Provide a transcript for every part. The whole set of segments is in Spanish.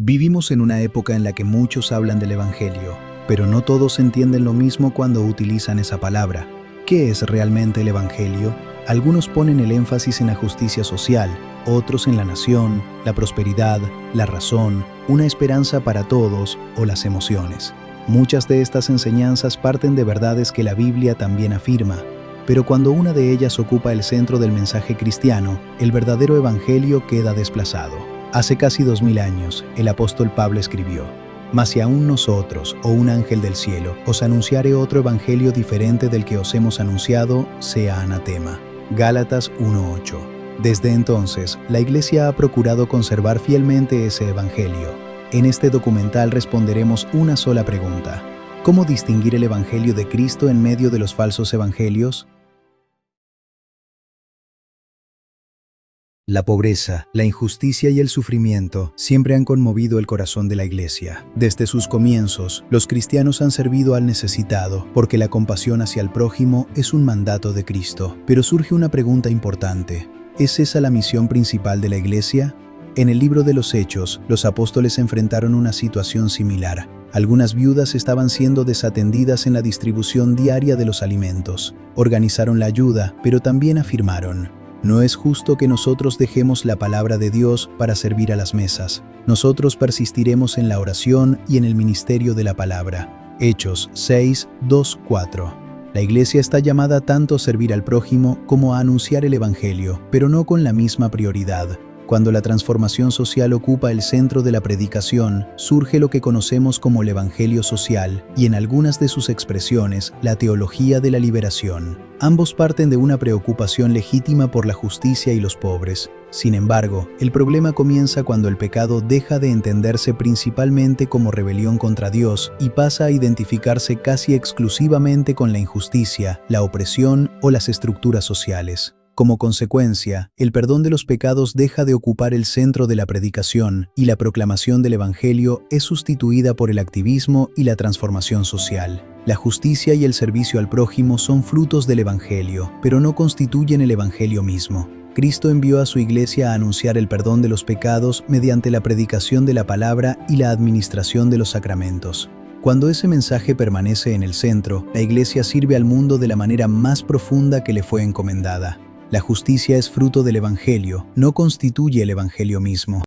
Vivimos en una época en la que muchos hablan del Evangelio, pero no todos entienden lo mismo cuando utilizan esa palabra. ¿Qué es realmente el Evangelio? Algunos ponen el énfasis en la justicia social, otros en la nación, la prosperidad, la razón, una esperanza para todos o las emociones. Muchas de estas enseñanzas parten de verdades que la Biblia también afirma, pero cuando una de ellas ocupa el centro del mensaje cristiano, el verdadero Evangelio queda desplazado. Hace casi 2000 años, el apóstol Pablo escribió: «Mas si aún nosotros, o un ángel del cielo, os anunciare otro evangelio diferente del que os hemos anunciado, sea anatema». Gálatas 1:8. Desde entonces, la Iglesia ha procurado conservar fielmente ese evangelio. En este documental responderemos una sola pregunta: ¿cómo distinguir el evangelio de Cristo en medio de los falsos evangelios? La pobreza, la injusticia y el sufrimiento siempre han conmovido el corazón de la Iglesia. Desde sus comienzos, los cristianos han servido al necesitado, porque la compasión hacia el prójimo es un mandato de Cristo. Pero surge una pregunta importante: ¿es esa la misión principal de la Iglesia? En el libro de los Hechos, los apóstoles enfrentaron una situación similar. Algunas viudas estaban siendo desatendidas en la distribución diaria de los alimentos. Organizaron la ayuda, pero también afirmaron: «No es justo que nosotros dejemos la palabra de Dios para servir a las mesas. Nosotros persistiremos en la oración y en el ministerio de la palabra». Hechos 6, 2, 4. La Iglesia está llamada tanto a servir al prójimo como a anunciar el Evangelio, pero no con la misma prioridad. Cuando la transformación social ocupa el centro de la predicación, surge lo que conocemos como el Evangelio social y, en algunas de sus expresiones, la teología de la liberación. Ambos parten de una preocupación legítima por la justicia y los pobres. Sin embargo, el problema comienza cuando el pecado deja de entenderse principalmente como rebelión contra Dios y pasa a identificarse casi exclusivamente con la injusticia, la opresión o las estructuras sociales. Como consecuencia, el perdón de los pecados deja de ocupar el centro de la predicación y la proclamación del Evangelio es sustituida por el activismo y la transformación social. La justicia y el servicio al prójimo son frutos del Evangelio, pero no constituyen el Evangelio mismo. Cristo envió a su Iglesia a anunciar el perdón de los pecados mediante la predicación de la palabra y la administración de los sacramentos. Cuando ese mensaje permanece en el centro, la Iglesia sirve al mundo de la manera más profunda que le fue encomendada. La justicia es fruto del Evangelio, no constituye el Evangelio mismo.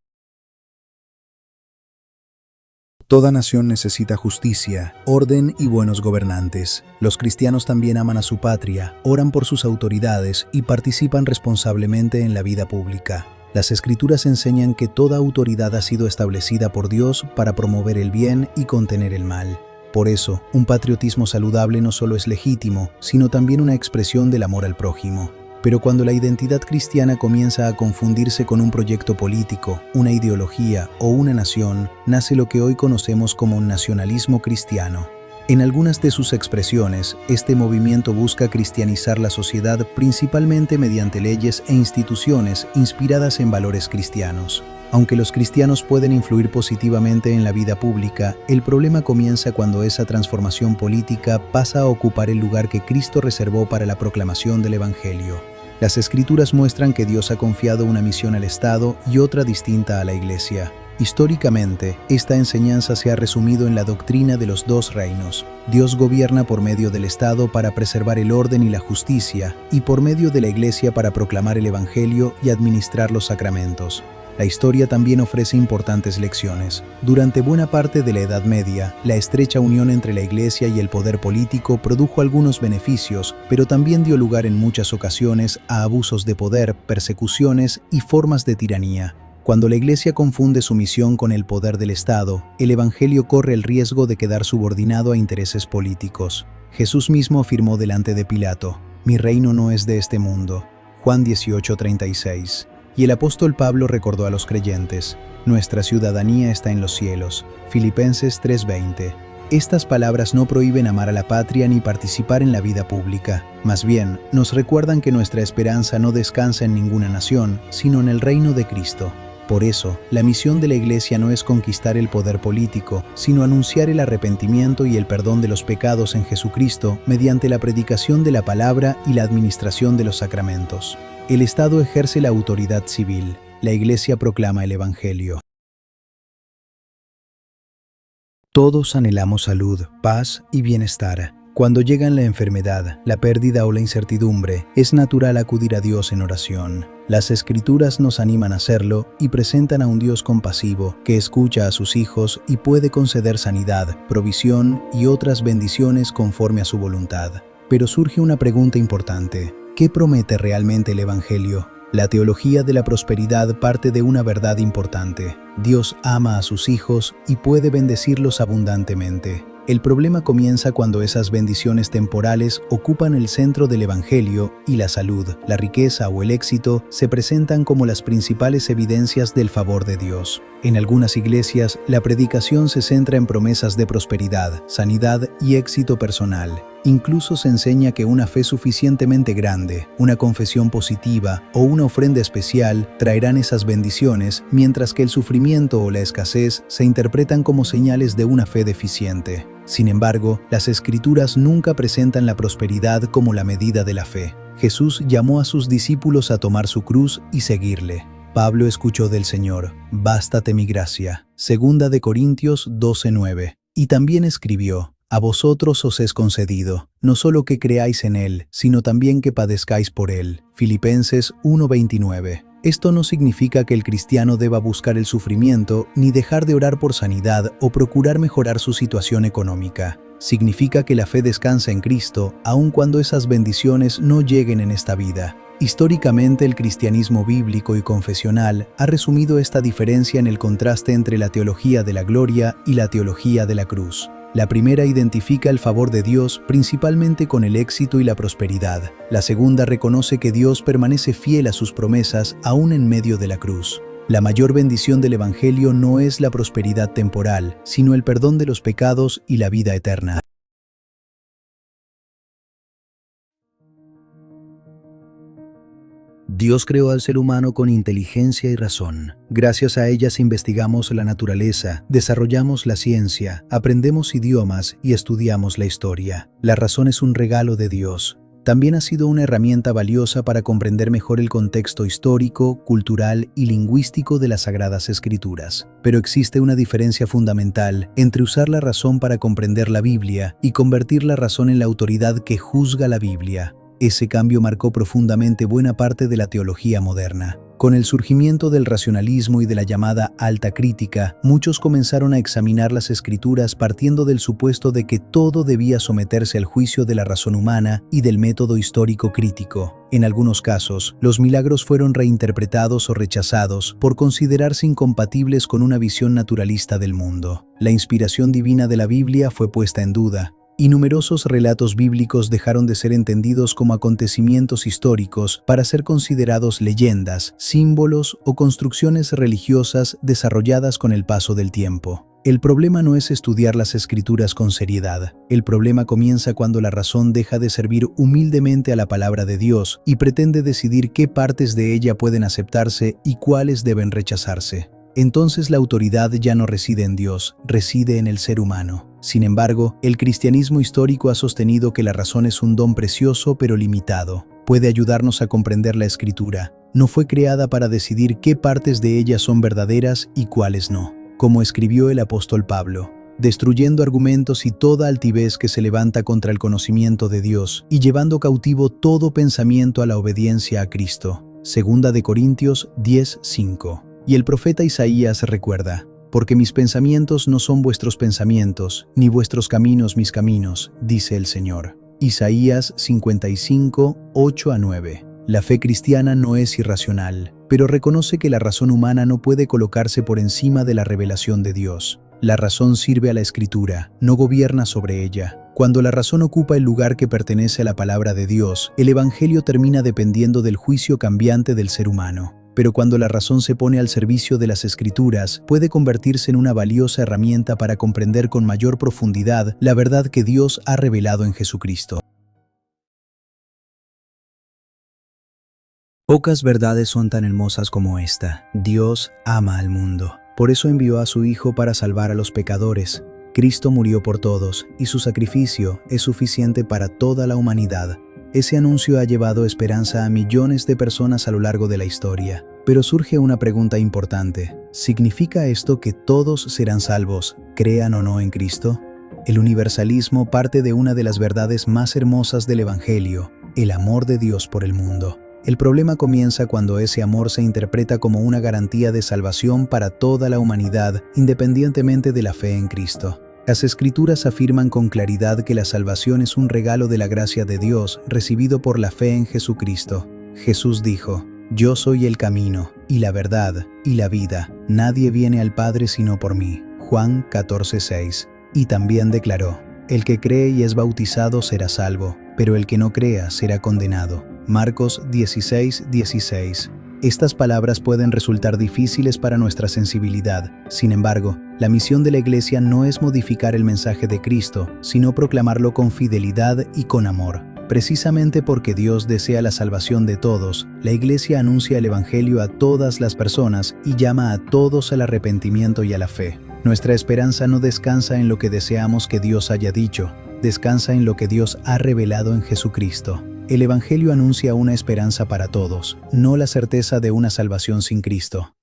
Toda nación necesita justicia, orden y buenos gobernantes. Los cristianos también aman a su patria, oran por sus autoridades y participan responsablemente en la vida pública. Las Escrituras enseñan que toda autoridad ha sido establecida por Dios para promover el bien y contener el mal. Por eso, un patriotismo saludable no solo es legítimo, sino también una expresión del amor al prójimo. Pero cuando la identidad cristiana comienza a confundirse con un proyecto político, una ideología o una nación, nace lo que hoy conocemos como un nacionalismo cristiano. En algunas de sus expresiones, este movimiento busca cristianizar la sociedad principalmente mediante leyes e instituciones inspiradas en valores cristianos. Aunque los cristianos pueden influir positivamente en la vida pública, el problema comienza cuando esa transformación política pasa a ocupar el lugar que Cristo reservó para la proclamación del Evangelio. Las Escrituras muestran que Dios ha confiado una misión al Estado y otra distinta a la Iglesia. Históricamente, esta enseñanza se ha resumido en la doctrina de los dos reinos. Dios gobierna por medio del Estado para preservar el orden y la justicia, y por medio de la Iglesia para proclamar el Evangelio y administrar los sacramentos. La historia también ofrece importantes lecciones. Durante buena parte de la Edad Media, la estrecha unión entre la Iglesia y el poder político produjo algunos beneficios, pero también dio lugar en muchas ocasiones a abusos de poder, persecuciones y formas de tiranía. Cuando la Iglesia confunde su misión con el poder del Estado, el Evangelio corre el riesgo de quedar subordinado a intereses políticos. Jesús mismo afirmó delante de Pilato: «Mi reino no es de este mundo». Juan 18:36. Y el apóstol Pablo recordó a los creyentes: «Nuestra ciudadanía está en los cielos». Filipenses 3:20. Estas palabras no prohíben amar a la patria ni participar en la vida pública. Más bien, nos recuerdan que nuestra esperanza no descansa en ninguna nación, sino en el reino de Cristo. Por eso, la misión de la Iglesia no es conquistar el poder político, sino anunciar el arrepentimiento y el perdón de los pecados en Jesucristo mediante la predicación de la palabra y la administración de los sacramentos. El Estado ejerce la autoridad civil, la Iglesia proclama el Evangelio. Todos anhelamos salud, paz y bienestar. Cuando llegan la enfermedad, la pérdida o la incertidumbre, es natural acudir a Dios en oración. Las Escrituras nos animan a hacerlo y presentan a un Dios compasivo que escucha a sus hijos y puede conceder sanidad, provisión y otras bendiciones conforme a su voluntad. Pero surge una pregunta importante: ¿qué promete realmente el Evangelio? La teología de la prosperidad parte de una verdad importante: Dios ama a sus hijos y puede bendecirlos abundantemente. El problema comienza cuando esas bendiciones temporales ocupan el centro del Evangelio y la salud, la riqueza o el éxito se presentan como las principales evidencias del favor de Dios. En algunas iglesias, la predicación se centra en promesas de prosperidad, sanidad y éxito personal. Incluso se enseña que una fe suficientemente grande, una confesión positiva o una ofrenda especial traerán esas bendiciones, mientras que el sufrimiento o la escasez se interpretan como señales de una fe deficiente. Sin embargo, las Escrituras nunca presentan la prosperidad como la medida de la fe. Jesús llamó a sus discípulos a tomar su cruz y seguirle. Pablo escuchó del Señor: «Bástate mi gracia», 2 Corintios 12:9. Y también escribió: «A vosotros os es concedido, no solo que creáis en Él, sino también que padezcáis por Él». Filipenses 1:29. Esto no significa que el cristiano deba buscar el sufrimiento, ni dejar de orar por sanidad o procurar mejorar su situación económica. Significa que la fe descansa en Cristo, aun cuando esas bendiciones no lleguen en esta vida. Históricamente, el cristianismo bíblico y confesional ha resumido esta diferencia en el contraste entre la teología de la gloria y la teología de la cruz. La primera identifica el favor de Dios principalmente con el éxito y la prosperidad. La segunda reconoce que Dios permanece fiel a sus promesas aún en medio de la cruz. La mayor bendición del Evangelio no es la prosperidad temporal, sino el perdón de los pecados y la vida eterna. Dios creó al ser humano con inteligencia y razón. Gracias a ellas investigamos la naturaleza, desarrollamos la ciencia, aprendemos idiomas y estudiamos la historia. La razón es un regalo de Dios. También ha sido una herramienta valiosa para comprender mejor el contexto histórico, cultural y lingüístico de las Sagradas Escrituras. Pero existe una diferencia fundamental entre usar la razón para comprender la Biblia y convertir la razón en la autoridad que juzga la Biblia. Ese cambio marcó profundamente buena parte de la teología moderna. Con el surgimiento del racionalismo y de la llamada alta crítica, muchos comenzaron a examinar las Escrituras partiendo del supuesto de que todo debía someterse al juicio de la razón humana y del método histórico crítico. En algunos casos, los milagros fueron reinterpretados o rechazados por considerarse incompatibles con una visión naturalista del mundo. La inspiración divina de la Biblia fue puesta en duda, y numerosos relatos bíblicos dejaron de ser entendidos como acontecimientos históricos para ser considerados leyendas, símbolos o construcciones religiosas desarrolladas con el paso del tiempo. El problema no es estudiar las Escrituras con seriedad. El problema comienza cuando la razón deja de servir humildemente a la palabra de Dios y pretende decidir qué partes de ella pueden aceptarse y cuáles deben rechazarse. Entonces la autoridad ya no reside en Dios, reside en el ser humano. Sin embargo, el cristianismo histórico ha sostenido que la razón es un don precioso pero limitado. Puede ayudarnos a comprender la Escritura. No fue creada para decidir qué partes de ella son verdaderas y cuáles no. Como escribió el apóstol Pablo: destruyendo argumentos y toda altivez que se levanta contra el conocimiento de Dios y llevando cautivo todo pensamiento a la obediencia a Cristo. 2 Corintios 10:5. Y el profeta Isaías recuerda: porque mis pensamientos no son vuestros pensamientos, ni vuestros caminos mis caminos, dice el Señor. Isaías 55, 8-9. La fe cristiana no es irracional, pero reconoce que la razón humana no puede colocarse por encima de la revelación de Dios. La razón sirve a la Escritura, no gobierna sobre ella. Cuando la razón ocupa el lugar que pertenece a la palabra de Dios, el Evangelio termina dependiendo del juicio cambiante del ser humano. Pero cuando la razón se pone al servicio de las Escrituras, puede convertirse en una valiosa herramienta para comprender con mayor profundidad la verdad que Dios ha revelado en Jesucristo. Pocas verdades son tan hermosas como esta. Dios ama al mundo. Por eso envió a su Hijo para salvar a los pecadores. Cristo murió por todos, y su sacrificio es suficiente para toda la humanidad. Ese anuncio ha llevado esperanza a millones de personas a lo largo de la historia. Pero surge una pregunta importante. ¿Significa esto que todos serán salvos, crean o no en Cristo? El universalismo parte de una de las verdades más hermosas del Evangelio, el amor de Dios por el mundo. El problema comienza cuando ese amor se interpreta como una garantía de salvación para toda la humanidad, independientemente de la fe en Cristo. Las Escrituras afirman con claridad que la salvación es un regalo de la gracia de Dios recibido por la fe en Jesucristo. Jesús dijo: «Yo soy el camino, y la verdad, y la vida. Nadie viene al Padre sino por mí». Juan 14:6. Y también declaró: «El que cree y es bautizado será salvo, pero el que no crea será condenado». Marcos 16:16. Estas palabras pueden resultar difíciles para nuestra sensibilidad. Sin embargo, la misión de la Iglesia no es modificar el mensaje de Cristo, sino proclamarlo con fidelidad y con amor. Precisamente porque Dios desea la salvación de todos, la Iglesia anuncia el Evangelio a todas las personas y llama a todos al arrepentimiento y a la fe. Nuestra esperanza no descansa en lo que deseamos que Dios haya dicho, descansa en lo que Dios ha revelado en Jesucristo. El Evangelio anuncia una esperanza para todos, no la certeza de una salvación sin Cristo.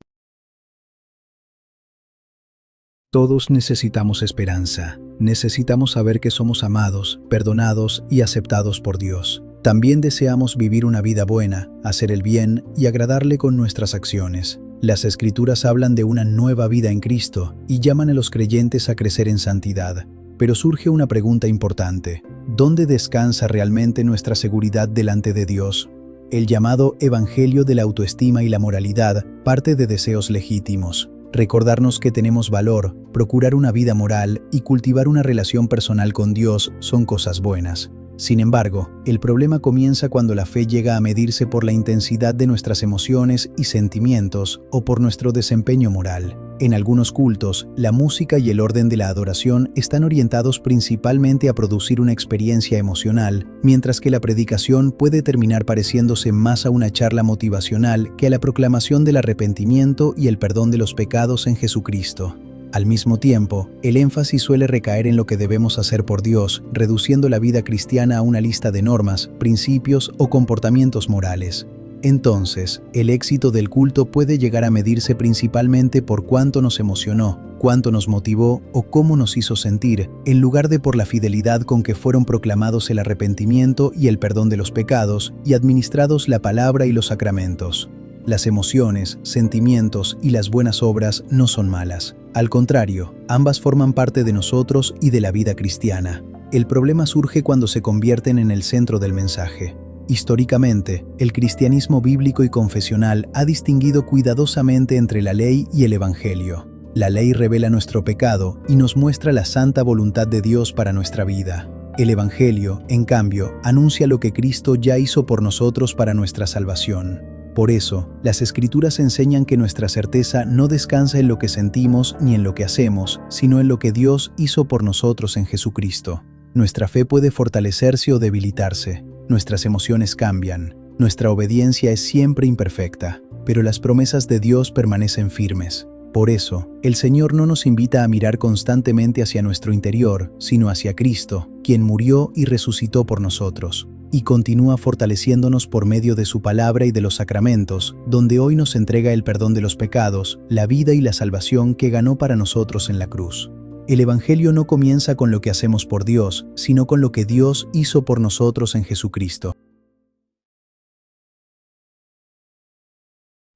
Todos necesitamos esperanza. Necesitamos saber que somos amados, perdonados y aceptados por Dios. También deseamos vivir una vida buena, hacer el bien y agradarle con nuestras acciones. Las Escrituras hablan de una nueva vida en Cristo y llaman a los creyentes a crecer en santidad. Pero surge una pregunta importante. ¿Dónde descansa realmente nuestra seguridad delante de Dios? El llamado Evangelio de la autoestima y la moralidad parte de deseos legítimos. Recordarnos que tenemos valor, procurar una vida moral y cultivar una relación personal con Dios son cosas buenas. Sin embargo, el problema comienza cuando la fe llega a medirse por la intensidad de nuestras emociones y sentimientos o por nuestro desempeño moral. En algunos cultos, la música y el orden de la adoración están orientados principalmente a producir una experiencia emocional, mientras que la predicación puede terminar pareciéndose más a una charla motivacional que a la proclamación del arrepentimiento y el perdón de los pecados en Jesucristo. Al mismo tiempo, el énfasis suele recaer en lo que debemos hacer por Dios, reduciendo la vida cristiana a una lista de normas, principios o comportamientos morales. Entonces, el éxito del culto puede llegar a medirse principalmente por cuánto nos emocionó, cuánto nos motivó o cómo nos hizo sentir, en lugar de por la fidelidad con que fueron proclamados el arrepentimiento y el perdón de los pecados y administrados la palabra y los sacramentos. Las emociones, sentimientos y las buenas obras no son malas. Al contrario, ambas forman parte de nosotros y de la vida cristiana. El problema surge cuando se convierten en el centro del mensaje. Históricamente, el cristianismo bíblico y confesional ha distinguido cuidadosamente entre la ley y el Evangelio. La ley revela nuestro pecado y nos muestra la santa voluntad de Dios para nuestra vida. El Evangelio, en cambio, anuncia lo que Cristo ya hizo por nosotros para nuestra salvación. Por eso, las Escrituras enseñan que nuestra certeza no descansa en lo que sentimos ni en lo que hacemos, sino en lo que Dios hizo por nosotros en Jesucristo. Nuestra fe puede fortalecerse o debilitarse. Nuestras emociones cambian. Nuestra obediencia es siempre imperfecta, pero las promesas de Dios permanecen firmes. Por eso, el Señor no nos invita a mirar constantemente hacia nuestro interior, sino hacia Cristo, quien murió y resucitó por nosotros, y continúa fortaleciéndonos por medio de su palabra y de los sacramentos, donde hoy nos entrega el perdón de los pecados, la vida y la salvación que ganó para nosotros en la cruz. El Evangelio no comienza con lo que hacemos por Dios, sino con lo que Dios hizo por nosotros en Jesucristo.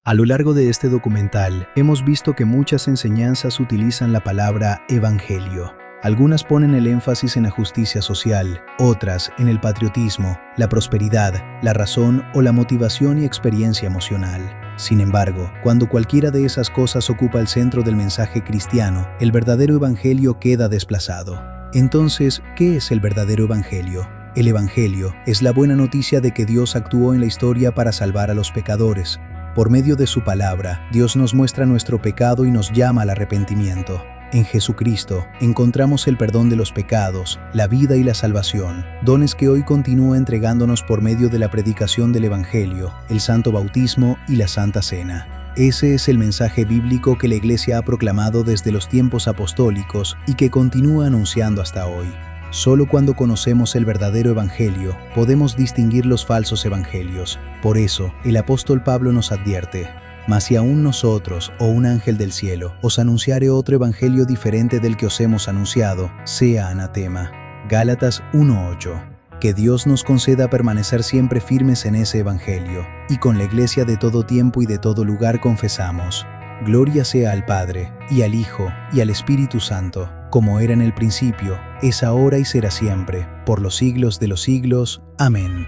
A lo largo de este documental, hemos visto que muchas enseñanzas utilizan la palabra evangelio. Algunas ponen el énfasis en la justicia social, otras en el patriotismo, la prosperidad, la razón o la motivación y experiencia emocional. Sin embargo, cuando cualquiera de esas cosas ocupa el centro del mensaje cristiano, el verdadero evangelio queda desplazado. Entonces, ¿qué es el verdadero evangelio? El evangelio es la buena noticia de que Dios actuó en la historia para salvar a los pecadores. Por medio de su palabra, Dios nos muestra nuestro pecado y nos llama al arrepentimiento. En Jesucristo encontramos el perdón de los pecados, la vida y la salvación, dones que hoy continúa entregándonos por medio de la predicación del Evangelio, el santo bautismo y la Santa Cena. Ese es el mensaje bíblico que la Iglesia ha proclamado desde los tiempos apostólicos y que continúa anunciando hasta hoy. Solo cuando conocemos el verdadero evangelio podemos distinguir los falsos evangelios. Por eso, el apóstol Pablo nos advierte: Mas si aún nosotros, o un ángel del cielo, os anunciare otro evangelio diferente del que os hemos anunciado, sea anatema. Gálatas 1:8. Que Dios nos conceda permanecer siempre firmes en ese evangelio, y con la Iglesia de todo tiempo y de todo lugar confesamos: Gloria sea al Padre, y al Hijo, y al Espíritu Santo, como era en el principio, es ahora y será siempre, por los siglos de los siglos. Amén.